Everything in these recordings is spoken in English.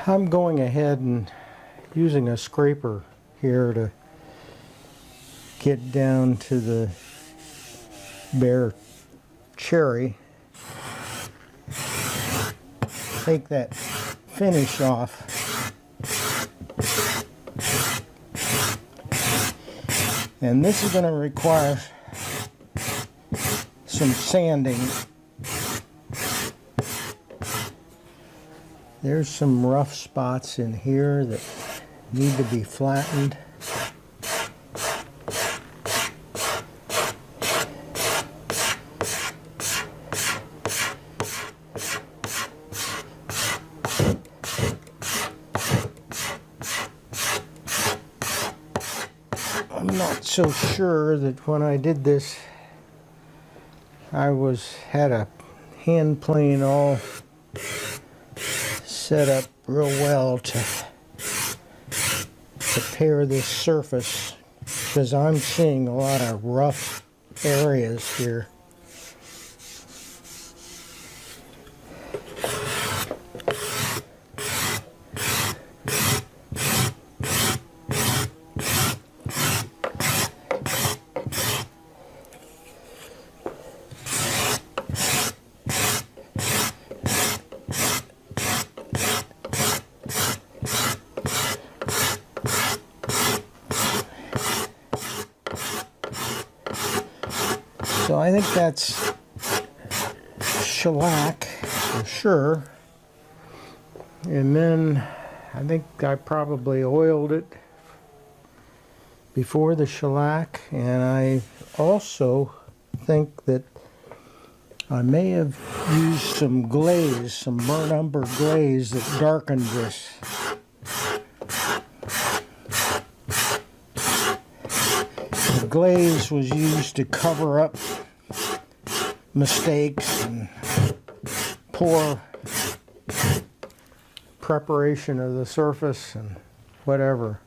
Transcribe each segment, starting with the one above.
I'm going ahead and using a scraper here to get down to the bare cherry. Take that finish off. And this is going to require some sanding. There's some rough spots in here that need to be flattened. I'm not so sure that when I did this I had a hand plane all set up real well to prepare this surface, because I'm seeing a lot of rough areas here. So I think that's shellac for sure. And then I think I probably oiled it before the shellac, and I also think that I may have used some glaze, some burnt umber glaze that darkened this. The glaze was used to cover up mistakes and poor preparation of the surface and whatever.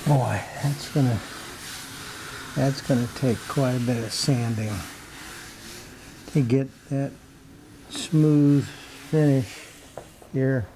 Boy, that's gonna take quite a bit of sanding to get that smooth finish here.